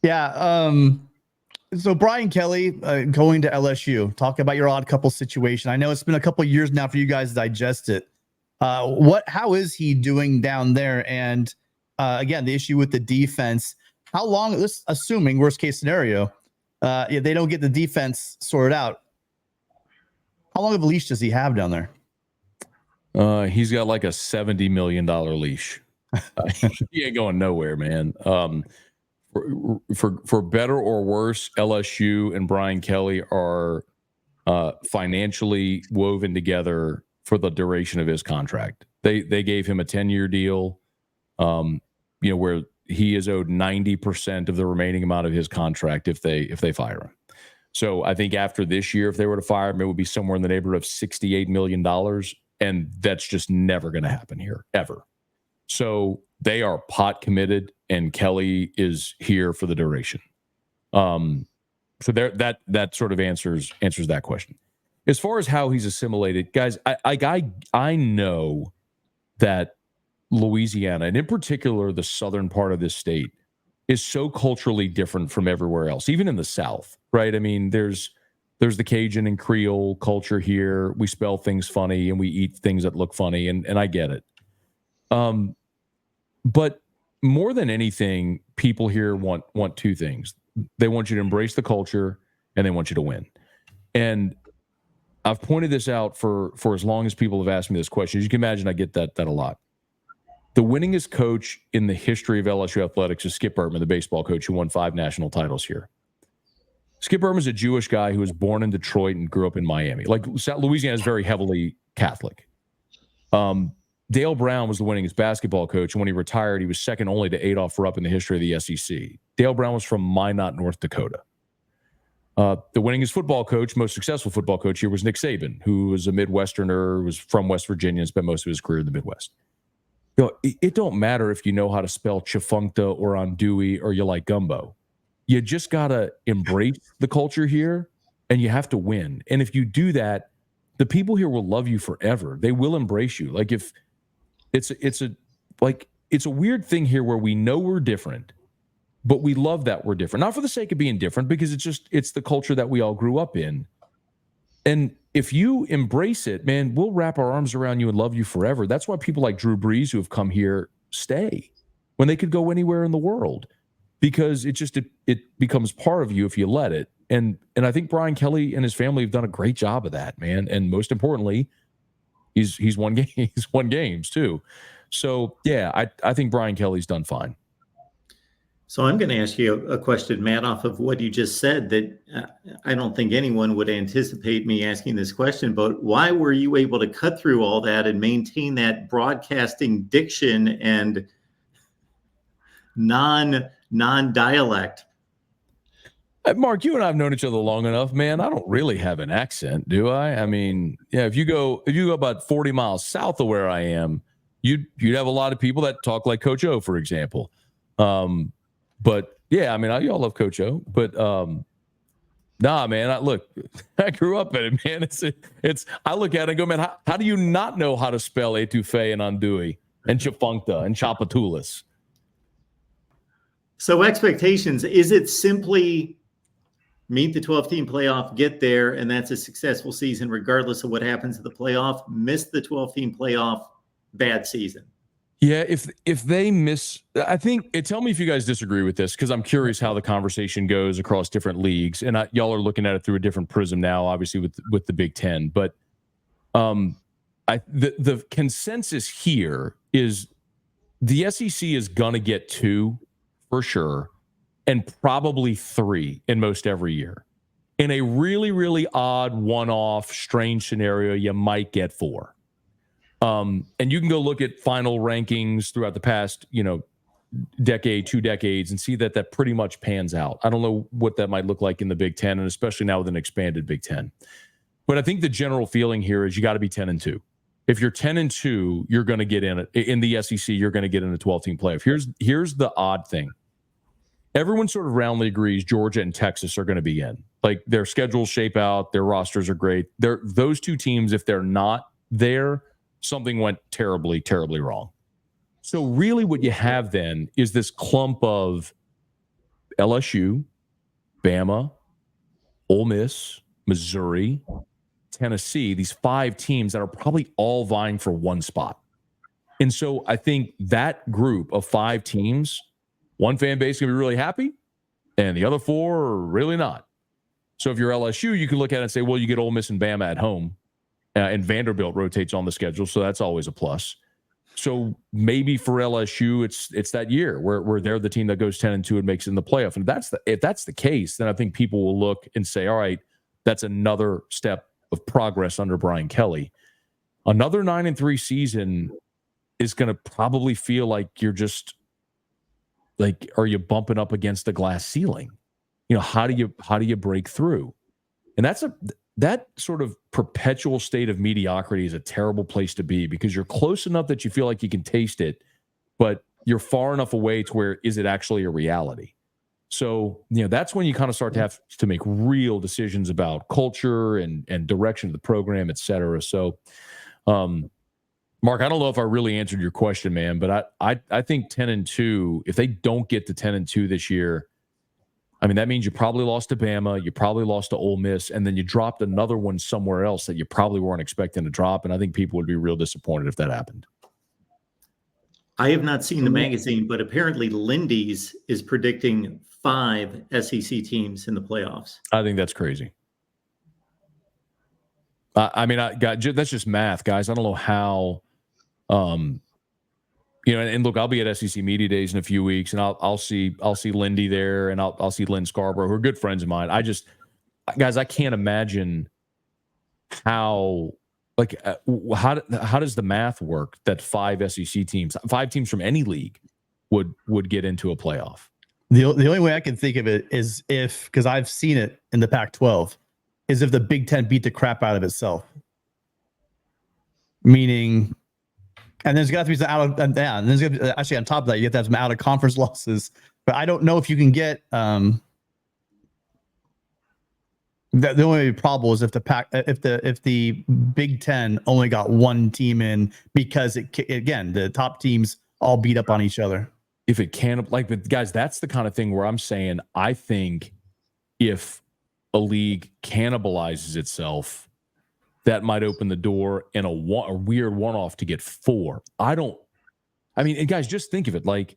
Yeah. So Brian Kelly going to LSU. Talk about your odd couple situation. I know it's been a couple years now for you guys to digest it. How is he doing down there? And again, the issue with the defense. How long? Let's assuming worst case scenario, if they don't get the defense sorted out. How long of a leash does he have down there? He's got like a $70 million leash. He ain't going nowhere, man. For better or worse, LSU and Brian Kelly are financially woven together for the duration of his contract. They gave him a 10-year deal, where he is owed 90% of the remaining amount of his contract if they fire him. So I think after this year, if they were to fire him, it would be somewhere in the neighborhood of $68 million, and that's just never going to happen here ever. So they are pot committed, and Kelly is here for the duration. So that sort of answers that question. As far as how he's assimilated, guys, I know that Louisiana, and in particular the southern part of this state, is so culturally different from everywhere else, even in the South, right? I mean, there's the Cajun and Creole culture here. We spell things funny and we eat things that look funny, and I get it. But more than anything, people here want two things. They want you to embrace the culture, and they want you to win. And I've pointed this out for as long as people have asked me this question. As you can imagine, I get that a lot. The winningest coach in the history of LSU athletics is Skip Bertman, the baseball coach who won 5 national titles here. Skip Bertman is a Jewish guy who was born in Detroit and grew up in Miami. Like, Louisiana is very heavily Catholic. Dale Brown was the winningest basketball coach, and when he retired, he was second only to Adolph Rupp in the history of the SEC. Dale Brown was from Minot, North Dakota. The winningest football coach, most successful football coach here was Nick Saban, who was a Midwesterner, was from West Virginia, and spent most of his career in the Midwest. It don't matter if you know how to spell Chifuncta or andouille or you like gumbo. You just got to embrace the culture here, and you have to win. And if you do that, the people here will love you forever. They will embrace you. Like, if it's a weird thing here where we know we're different, but we love that we're different. Not for the sake of being different, because it's the culture that we all grew up in. And if you embrace it, man, we'll wrap our arms around you and love you forever. That's why people like Drew Brees, who have come here, stay when they could go anywhere in the world, because it becomes part of you if you let it. And I think Brian Kelly and his family have done a great job of that, man. And most importantly, he's won games. He's won games too. So yeah, I think Brian Kelly's done fine. So I'm going to ask you a question, Matt, off of what you just said, that I don't think anyone would anticipate me asking this question, but why were you able to cut through all that and maintain that broadcasting diction and non-dialect? Mark, you and I have known each other long enough, man. I don't really have an accent, do I? I mean, yeah, if you go about 40 miles south of where I am, you'd have a lot of people that talk like Coach O, for example. But yeah, I mean, y'all love Coach O, but nah, man. I grew up in it, man. It's. I look at it and go, man, how do you not know how to spell etouffee and andouille and chifuncta and chapatulas? So expectations, is it simply meet the 12-team playoff, get there, and that's a successful season regardless of what happens in the playoff? Miss the 12-team playoff, bad season. Yeah, if they miss, I think, tell me if you guys disagree with this, because I'm curious how the conversation goes across different leagues, and y'all are looking at it through a different prism now, obviously with the Big Ten. But the consensus here is the SEC is gonna get 2 for sure, and probably 3 in most every year. In a really, really odd, one-off, strange scenario, you might get 4. And you can go look at final rankings throughout the past, decade, 2 decades, and see that pretty much pans out. I don't know what that might look like in the Big Ten, and especially now with an expanded Big Ten. But I think the general feeling here is you got to be 10-2. If you're 10-2, you're going to get in the SEC. You're going to get in a 12-team playoff. Here's the odd thing. Everyone sort of roundly agrees Georgia and Texas are going to be in. Like, their schedules shape out, their rosters are great. Those 2 teams, if they're not there, something went terribly, terribly wrong. So really what you have then is this clump of LSU, Bama, Ole Miss, Missouri, Tennessee, these 5 teams that are probably all vying for one spot. And so I think that group of 5 teams, one fan base is going to be really happy, and the other 4 are really not. So if you're LSU, you can look at it and say, well, you get Ole Miss and Bama at home, and Vanderbilt rotates on the schedule, so that's always a plus. So maybe for LSU, it's that year where they're the team that goes 10-2 and makes it in the playoff. And if that's the case, then I think people will look and say, all right, that's another step of progress under Brian Kelly. Another 9-3 season is going to probably feel like you're just like, are you bumping up against the glass ceiling? You know, how do you break through? And that sort of perpetual state of mediocrity is a terrible place to be, because you're close enough that you feel like you can taste it, but you're far enough away to where, is it actually a reality? So, you know, that's when you kind of start to have to make real decisions about culture and direction of the program, et cetera. So, Mark, I don't know if I really answered your question, man, but I think 10-2, if they don't get to 10-2 this year, I mean, that means you probably lost to Bama, you probably lost to Ole Miss, and then you dropped another one somewhere else that you probably weren't expecting to drop. And I think people would be real disappointed if that happened. I have not seen the magazine, but apparently Lindy's is predicting 5 SEC teams in the playoffs. I think that's crazy. That's just math, guys. I don't know how, you know, and look, I'll be at SEC Media Days in a few weeks, and I'll see Lindy there, and I'll see Lynn Scarborough, who are good friends of mine. I can't imagine how does the math work that 5 SEC teams, 5 teams from any league would get into a playoff? The only way I can think of it is because I've seen it in the Pac-12, is if the Big Ten beat the crap out of itself. Meaning, and there's got to be some and there's got to be, actually on top of that, you have to have some out of conference losses. But I don't know if you can get the only problem is if the Big Ten only got one team in, because again, the top teams all beat up on each other. If it can, but guys, that's the kind of thing where I'm saying, I think if a league cannibalizes itself, that might open the door in a weird one-off to get 4. And guys, just think of it like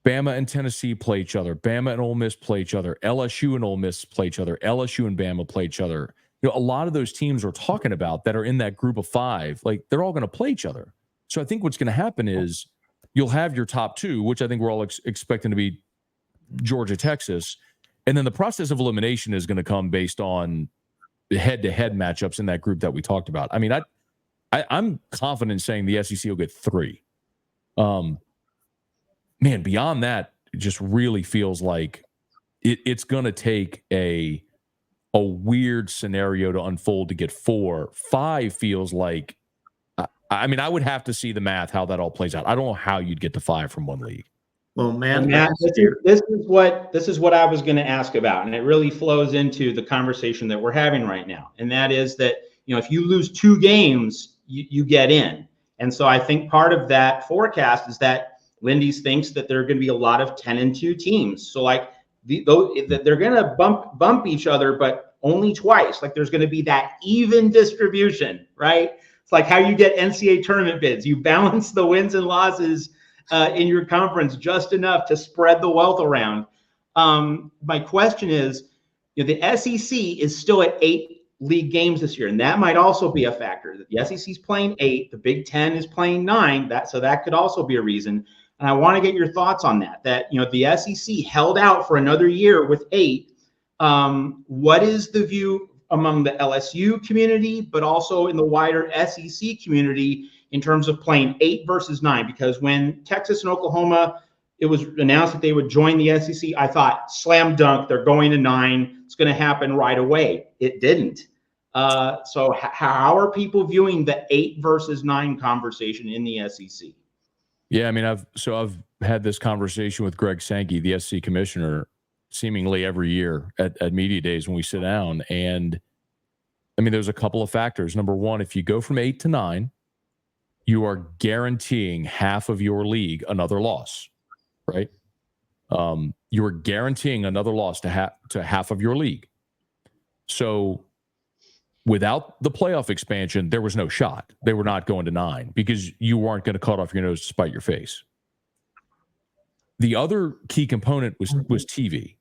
Bama and Tennessee play each other. Bama and Ole Miss play each other. LSU and Ole Miss play each other. LSU and Bama play each other. You know, a lot of those teams we're talking about that are in that group of 5, like, they're all going to play each other. So I think what's going to happen is you'll have your top 2, which I think we're all expecting to be Georgia, Texas. And then the process of elimination is going to come based on the head-to-head matchups in that group that we talked about. I mean, I'm confident saying the SEC will get 3. Man, beyond that, it just really feels like it's going to take a weird scenario to unfold to get 4. 5 feels like, I would have to see the math, how that all plays out. I don't know how you'd get to 5 from one league. Well, Matt, this is what I was going to ask about, and it really flows into the conversation that we're having right now. And that is that, you know, if you lose 2 games, you get in. And so I think part of that forecast is that Lindy's thinks that there are going to be a lot of 10-2 teams. So like they're going to bump each other, but only twice. Like there's going to be that even distribution, right? It's like how you get NCAA tournament bids. You balance the wins and losses in your conference just enough to spread the wealth around. My question is, you know, the SEC is still at 8 league games this year, and that might also be a factor. The SEC is playing 8, the Big Ten is playing 9. So that could also be a reason. And I want to get your thoughts on that. That, you know, the SEC held out for another year with 8. What is the view among the LSU community, but also in the wider SEC community, in terms of playing 8 versus 9? Because when Texas and Oklahoma, it was announced that they would join the SEC, I thought, slam dunk, they're going to 9. It's going to happen right away. It didn't. So how are people viewing the 8 versus 9 conversation in the SEC? Yeah, I mean, I've had this conversation with Greg Sankey, the SEC commissioner, seemingly every year at media days when we sit down. And I mean, there's a couple of factors. Number one, if you go from 8 to 9, you are guaranteeing half of your league another loss, right? you're guaranteeing another loss to half of your league. So without the playoff expansion, there was no shot. They were not going to 9 because you weren't going to cut off your nose to spite your face. The other key component was TV.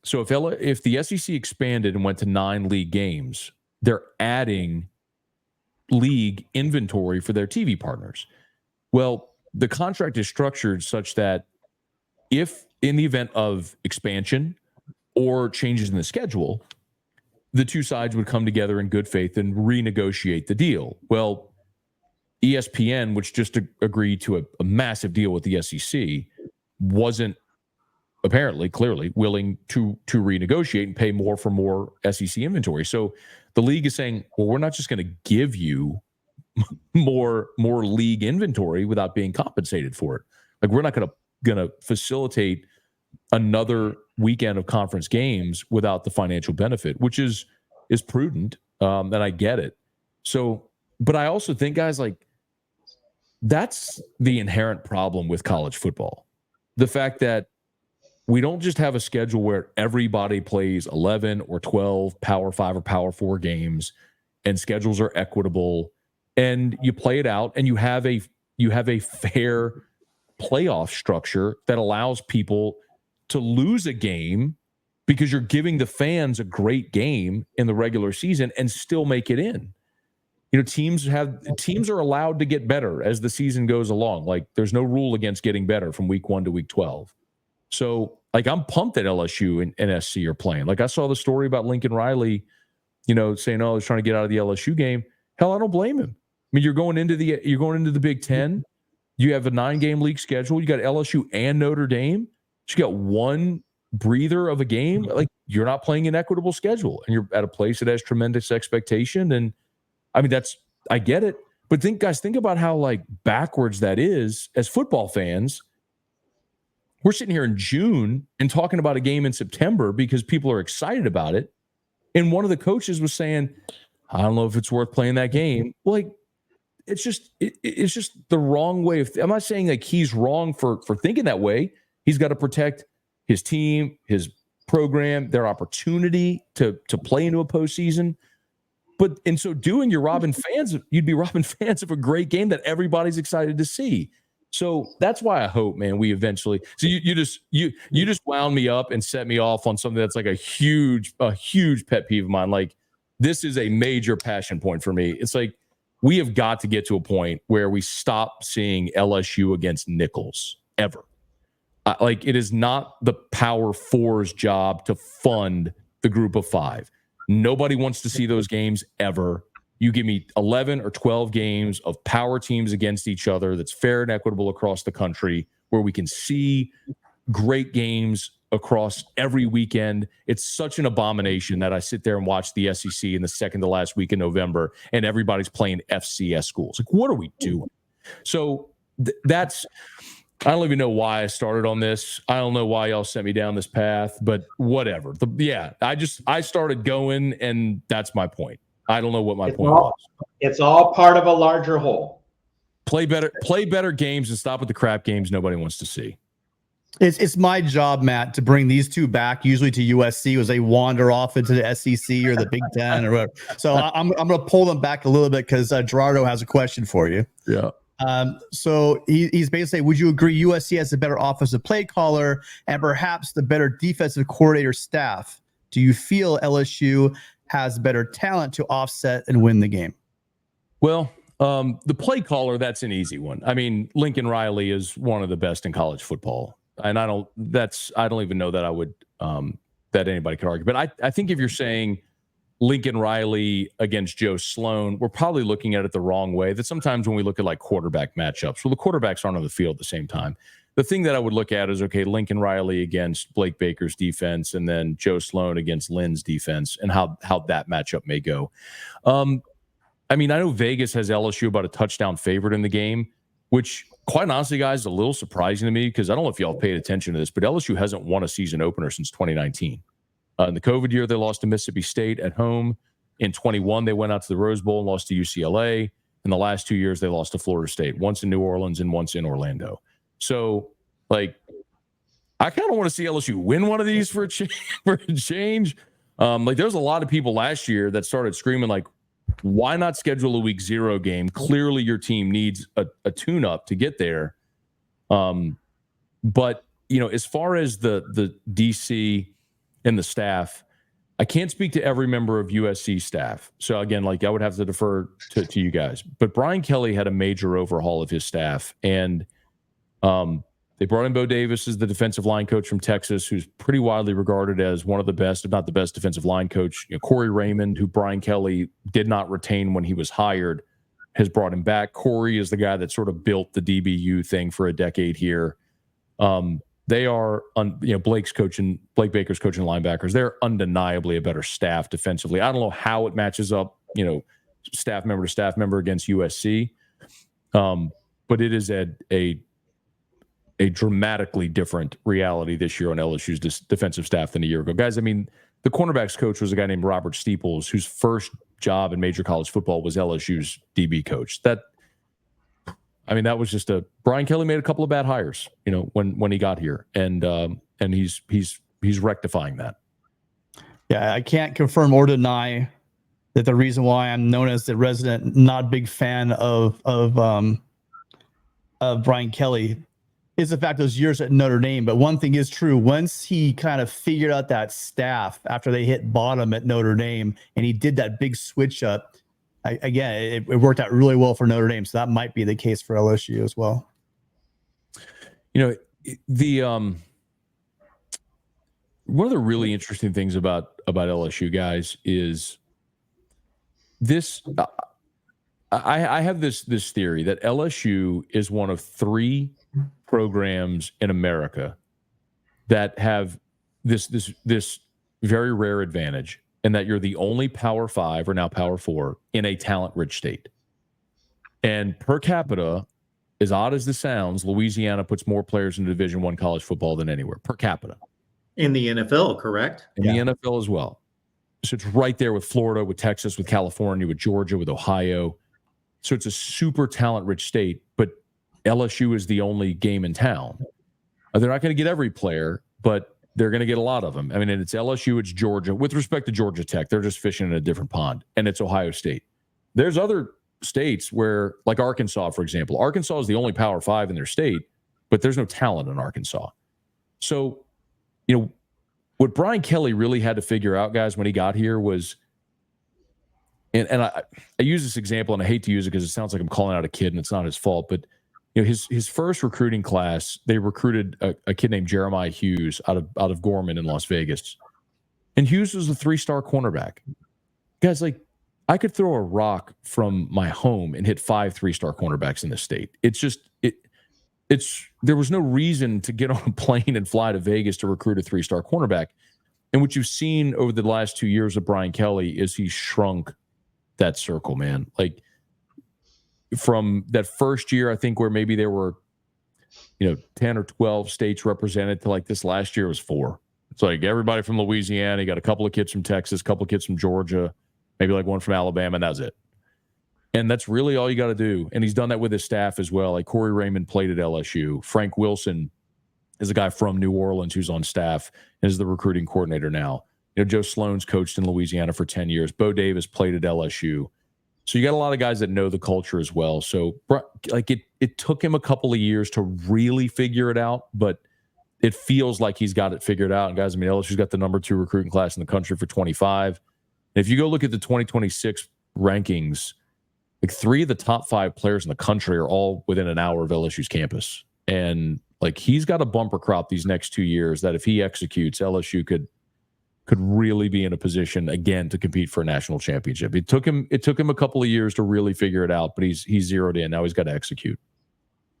So if the SEC expanded and went to 9 league games, they're adding league inventory for their TV partners. Well, the contract is structured such that if in the event of expansion or changes in the schedule, the two sides would come together in good faith and renegotiate the deal. Well, ESPN, which just agreed to a massive deal with the SEC, wasn't clearly willing to renegotiate and pay more for more SEC inventory. So the league is saying, well, we're not just going to give you more league inventory without being compensated for it. Like, we're not going to facilitate another weekend of conference games without the financial benefit, which is prudent. And I get it. So, but I also think, guys, like, that's the inherent problem with college football. The fact that we don't just have a schedule where everybody plays 11 or 12 Power 5 or Power 4 games, and schedules are equitable, and you play it out, and you have a fair playoff structure that allows people to lose a game because you're giving the fans a great game in the regular season and still make it in. You know, teams are allowed to get better as the season goes along. Like, there's no rule against getting better from week 1 to week 12. So, like, I'm pumped that LSU and NSC are playing. Like, I saw the story about Lincoln Riley, saying, "Oh, he's trying to get out of the LSU game." Hell, I don't blame him. I mean, you're going into the Big Ten. You have a 9-game league schedule. You got LSU and Notre Dame. So you got one breather of a game. Like, you're not playing an equitable schedule, and you're at a place that has tremendous expectation. And I mean, I get it. But think about how, like, backwards that is as football fans. We're sitting here in June and talking about a game in September because people are excited about it. And one of the coaches was saying, "I don't know if it's worth playing that game." Well, like, it's just the wrong way of. I'm not saying like he's wrong for thinking that way. He's got to protect his team, his program, their opportunity to play into a postseason. But in so doing, you'd be robbing fans of a great game that everybody's excited to see. So that's why I hope, man, we eventually. So you just wound me up and set me off on something that's like a huge pet peeve of mine. Like, this is a major passion point for me. It's like, we have got to get to a point where we stop seeing LSU against Nichols ever. Like, it is not the Power Four's job to fund the Group of 5. Nobody wants to see those games ever. You give me 11 or 12 games of power teams against each other that's fair and equitable across the country, where we can see great games across every weekend. It's such an abomination that I sit there and watch the SEC in the second to last week in November, and everybody's playing FCS schools. Like, what are we doing? So that's I don't even know why I started on this. I don't know why y'all sent me down this path, but whatever. I started going, and that's my point. I don't know what my point was. It's all part of a larger whole. Play better games and stop with the crap games nobody wants to see. It's my job, Matt, to bring these two back, usually to USC, as they wander off into the SEC or the Big Ten or whatever. So I'm going to pull them back a little bit because Gerardo has a question for you. Yeah. So he's basically saying, would you agree USC has a better offensive play caller and perhaps the better defensive coordinator staff? Do you feel LSU has better talent to offset and win the game? Well, the play caller, that's an easy one. I mean, Lincoln Riley is one of the best in college football. And I don't even know that I would, that anybody could argue. But I think if you're saying Lincoln Riley against Joe Sloan, we're probably looking at it the wrong way. That sometimes when we look at like quarterback matchups, well, the quarterbacks aren't on the field at the same time. The thing that I would look at is, okay, Lincoln Riley against Blake Baker's defense, and then Joe Sloan against Lynn's defense, and how that matchup may go. I mean, I know Vegas has LSU about a touchdown favorite in the game, which, quite honestly, guys, is a little surprising to me because I don't know if y'all paid attention to this, but LSU hasn't won a season opener since 2019. In the COVID year, they lost to Mississippi State at home. In 21, they went out to the Rose Bowl and lost to UCLA. In the last 2 years, they lost to Florida State, once in New Orleans and once in Orlando. So, like, I kind of want to see LSU win one of these for a change. Like there's a lot of people last year that started screaming like, why not schedule a week 0 game? Clearly your team needs a tune-up to get there. But, you know, as far as the DC and the staff, I can't speak to every member of USC staff. So again, like I would have to defer to you guys. But Brian Kelly had a major overhaul of his staff. And they brought in Bo Davis as the defensive line coach from Texas, who's pretty widely regarded as one of the best, if not the best, defensive line coach. You know, Corey Raymond, who Brian Kelly did not retain when he was hired, has brought him back. Corey is the guy that sort of built the DBU thing for a decade here. They are, Blake Baker's coaching linebackers. They're undeniably a better staff defensively. I don't know how it matches up, staff member to staff member against USC, but it is a dramatically different reality this year on LSU's defensive staff than a year ago. Guys, I mean, the cornerbacks coach was a guy named Robert Steeples, whose first job in major college football was LSU's DB coach. That was just Brian Kelly made a couple of bad hires, when he got here, and he's rectifying that. Yeah, I can't confirm or deny that the reason why I'm known as the resident not big fan of Brian Kelly is the fact those years at Notre Dame. But one thing is true. Once he kind of figured out that staff after they hit bottom at Notre Dame and he did that big switch up, it worked out really well for Notre Dame. So that might be the case for LSU as well. The one of the really interesting things about LSU, guys, is this. I have this theory that LSU is one of 3 programs in America that have this very rare advantage, and that you're the only Power 5 or now Power 4 in a talent-rich state. And per capita, as odd as this sounds, Louisiana puts more players in Division I college football than anywhere per capita. In the NFL, correct? In the NFL as well. So it's right there with Florida, with Texas, with California, with Georgia, with Ohio. So it's a super talent-rich state, but LSU is the only game in town. They're not going to get every player, but they're going to get a lot of them. I mean, and it's LSU, it's Georgia. With respect to Georgia Tech, they're just fishing in a different pond, and it's Ohio State. There's other states where, like Arkansas, for example. Arkansas is the only Power 5 in their state, but there's no talent in Arkansas. So, what Brian Kelly really had to figure out, guys, when he got here was, and I use this example, and I hate to use it because it sounds like I'm calling out a kid, and it's not his fault, but his first recruiting class, they recruited a kid named Jeremiah Hughes out of Gorman in Las Vegas. And Hughes was a 3-star cornerback. Guys, like, I could throw a rock from my home and hit 5 3-star cornerbacks in the state. It's just, there was no reason to get on a plane and fly to Vegas to recruit a 3-star cornerback. And what you've seen over the last 2 years of Brian Kelly is he's shrunk that circle, man. Like, from that first year, I think, where maybe there were, 10 or 12 states represented, to like this last year was 4. It's like everybody from Louisiana, you got a couple of kids from Texas, a couple of kids from Georgia, maybe like one from Alabama, and that's it. And that's really all you got to do. And he's done that with his staff as well. Like Corey Raymond played at LSU. Frank Wilson is a guy from New Orleans who's on staff and is the recruiting coordinator now. Joe Sloan's coached in Louisiana for 10 years. Bo Davis played at LSU. So you got a lot of guys that know the culture as well. So like it took him a couple of years to really figure it out, but it feels like he's got it figured out. And guys, I mean, LSU's got the number 2 recruiting class in the country for 25. And if you go look at the 2026 rankings, like 3 of the top 5 players in the country are all within an hour of LSU's campus. And like, he's got a bumper crop these next 2 years that if he executes, LSU could really be in a position again to compete for a national championship. It took him a couple of years to really figure it out, but he's zeroed in. Now he's got to execute.